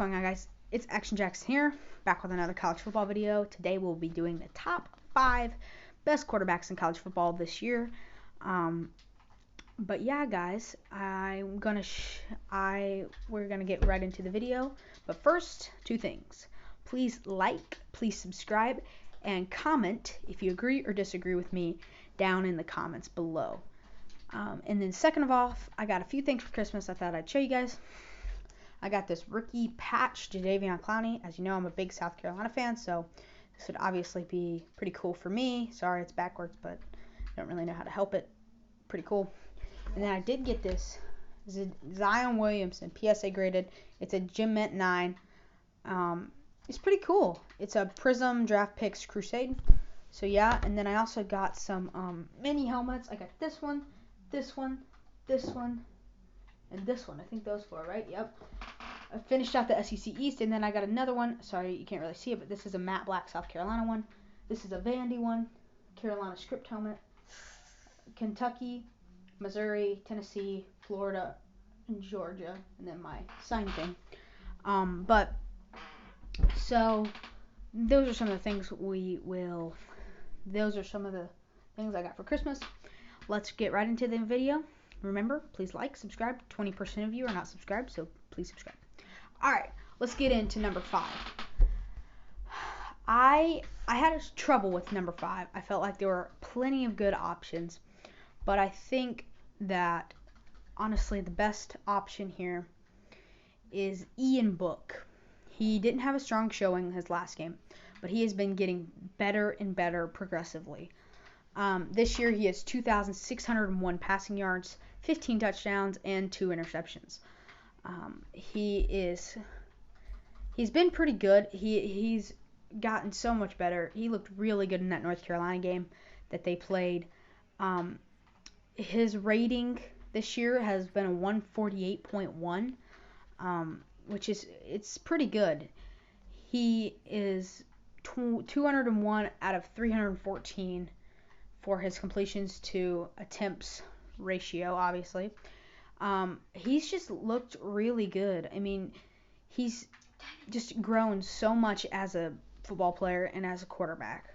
going on, guys? It's Action Jackson here, back with another college football video. Today we'll be doing the top 5 best quarterbacks in college football this year. But yeah, guys, we're gonna get right into the video. But first, 2 things: please like, please subscribe, and comment if you agree or disagree with me down in the comments below. And then second of all, I got a few things for Christmas I thought I'd show you guys. I got this rookie patch, Jadeveon Clowney. As you know, I'm a big South Carolina fan, so this would obviously be pretty cool for me. Sorry, it's backwards, but I don't really know how to help it. Pretty cool. And then I did get this Zion Williamson, PSA graded. It's a Gem Mint 9. It's pretty cool. It's a Prism Draft Picks Crusade. So yeah, and then I also got some mini helmets. I got this one, this one, this one, and this one. I think those 4, right? Yep. I finished out the SEC East, and then I got another one. Sorry, you can't really see it, but this is a matte black South Carolina one. This is a Vandy one, Carolina script helmet, Kentucky, Missouri, Tennessee, Florida, and Georgia, and then my sign thing. So those are some of the things those are some of the things I got for Christmas. Let's get right into the video. Remember, please like, subscribe. 20% of you are not subscribed, so please subscribe. Alright, let's get into number 5. I had trouble with number 5. I felt like there were plenty of good options, but I think that, honestly, the best option here is Ian Book. He didn't have a strong showing his last game, but he has been getting better and better progressively. This year he has 2,601 passing yards, 15 touchdowns, and 2 interceptions. He's been pretty good. He's gotten so much better. He looked really good in that North Carolina game that they played. His rating this year has been a 148.1, which it's pretty good. He is 201 out of 314 for his completions to attempts ratio, obviously. He's just looked really good. I mean, he's just grown so much as a football player and as a quarterback.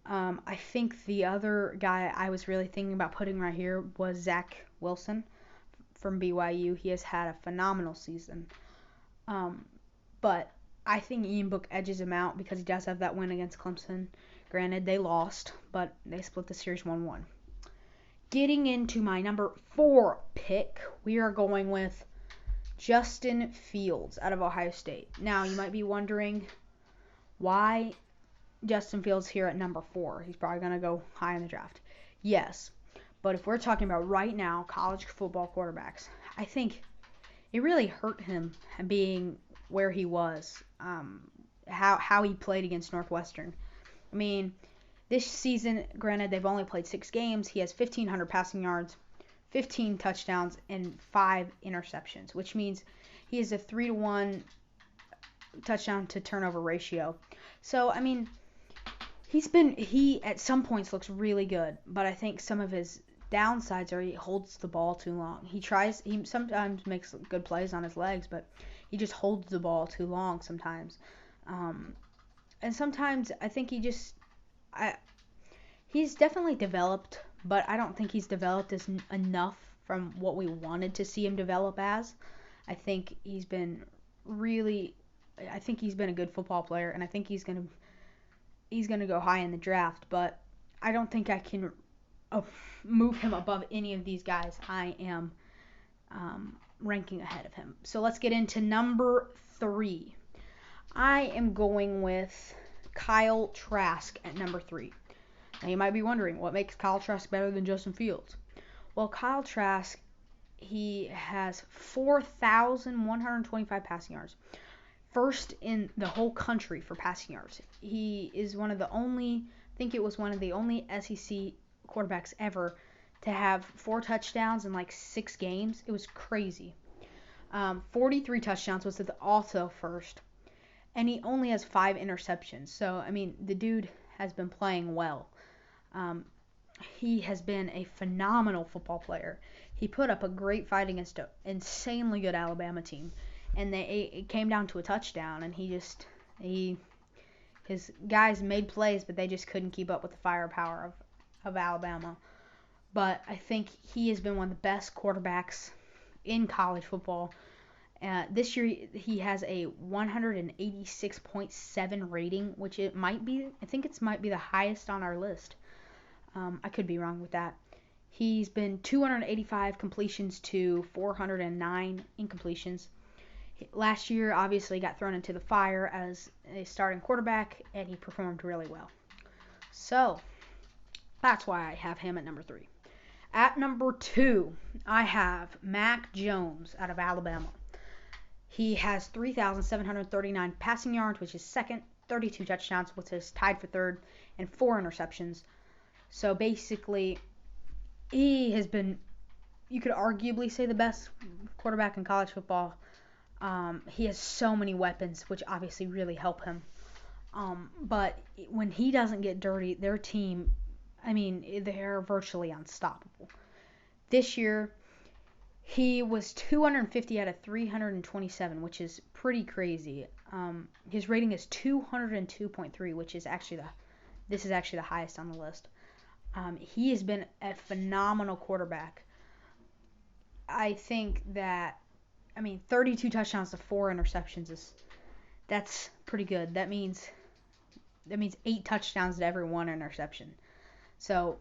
I think the other guy I was really thinking about putting right here was Zach Wilson from BYU. He has had a phenomenal season. But I think Ian Book edges him out because he does have that win against Clemson. Granted, they lost, but they split the series 1-1. Getting into my number 4 pick, we are going with Justin Fields out of Ohio State. Now, you might be wondering why Justin Fields here at number 4. He's probably going to go high in the draft. Yes, but if we're talking about right now college football quarterbacks, I think it really hurt him being where he was, how he played against Northwestern. I mean, this season, granted, they've only played 6 games. He has 1,500 passing yards, 15 touchdowns, and 5 interceptions, which means he has a 3-to-1 touchdown to turnover ratio. So, I mean, he at some points looks really good, but I think some of his downsides are he holds the ball too long. He sometimes makes good plays on his legs, but he just holds the ball too long sometimes. And sometimes I think he's definitely developed, but I don't think he's developed enough from what we wanted to see him develop as. I think he's been a good football player, and I think he's gonna go high in the draft, but I don't think I can move him above any of these guys I am ranking ahead of him. So let's get into number 3. I am going with Kyle Trask at number 3. Now you might be wondering, what makes Kyle Trask better than Justin Fields? Well, Kyle Trask, he has 4,125 passing yards. First in the whole country for passing yards. He is one of the only SEC quarterbacks ever to have 4 touchdowns in like 6 games. It was crazy. 43 touchdowns was also first. And he only has 5 interceptions. So, I mean, the dude has been playing well. He has been a phenomenal football player. He put up a great fight against an insanely good Alabama team. and it came down to a touchdown, and his guys made plays, but they just couldn't keep up with the firepower of Alabama. But I think he has been one of the best quarterbacks in college football. This year he has a 186.7 rating, which I think it might be the highest on our list. I could be wrong with that. He's been 285 completions to 409 incompletions. Last year, obviously, got thrown into the fire as a starting quarterback, and he performed really well. So, that's why I have him at number 3. At number 2, I have Mac Jones out of Alabama. He has 3,739 passing yards, which is second, 32 touchdowns, which is tied for third, and 4 interceptions. So basically, he has been, you could arguably say, the best quarterback in college football. He has so many weapons, which obviously really help him. But when he doesn't get dirty, their team, they're virtually unstoppable. This year, he was 250 out of 327, which is pretty crazy. His rating is 202.3, which is actually the highest on the list. He has been a phenomenal quarterback. I think that, 32 touchdowns to 4 interceptions that's pretty good. That means 8 touchdowns to every 1 interception. So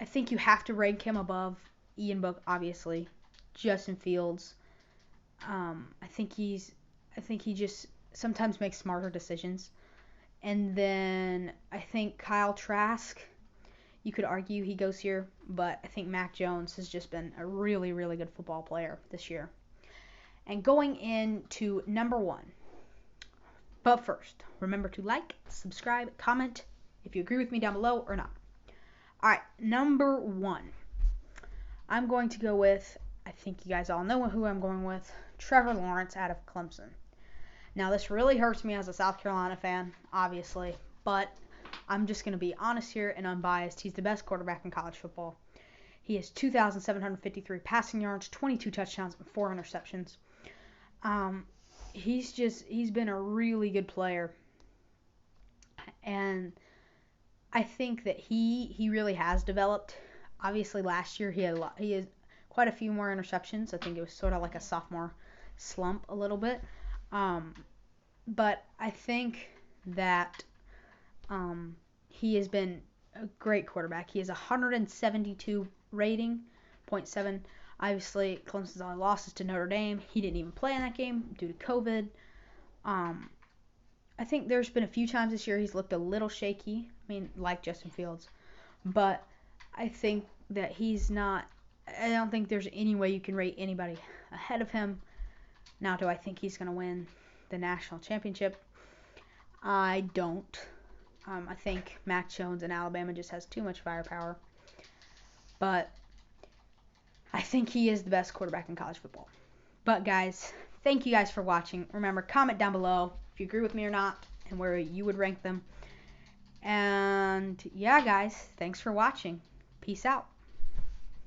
I think you have to rank him above Ian Book, obviously, Justin Fields. I think he just sometimes makes smarter decisions. And then I think Kyle Trask, you could argue he goes here, but I think Mac Jones has just been a really, really good football player this year. And going into number 1. But first, remember to like, subscribe, comment if you agree with me down below or not. Alright, number 1. I'm going to go with, I think you guys all know who I'm going with, Trevor Lawrence out of Clemson. Now, this really hurts me as a South Carolina fan, obviously, but I'm just going to be honest here and unbiased. He's the best quarterback in college football. He has 2,753 passing yards, 22 touchdowns, and 4 interceptions. He's been a really good player. And I think that he really has developed. Obviously, last year he had quite a few more interceptions. I think it was sort of like a sophomore slump a little bit. But I think that he has been a great quarterback. He has 172 rating, 0.7. Obviously, Clemson's only losses to Notre Dame. He didn't even play in that game due to COVID. I think there's been a few times this year he's looked a little shaky. Like Justin Fields. But I think that I don't think there's any way you can rate anybody ahead of him. Now, do I think he's going to win the national championship? I don't. I think Mac Jones in Alabama just has too much firepower. But I think he is the best quarterback in college football. But guys, thank you guys for watching. Remember, comment down below if you agree with me or not and where you would rank them. And yeah, guys, thanks for watching. Peace out.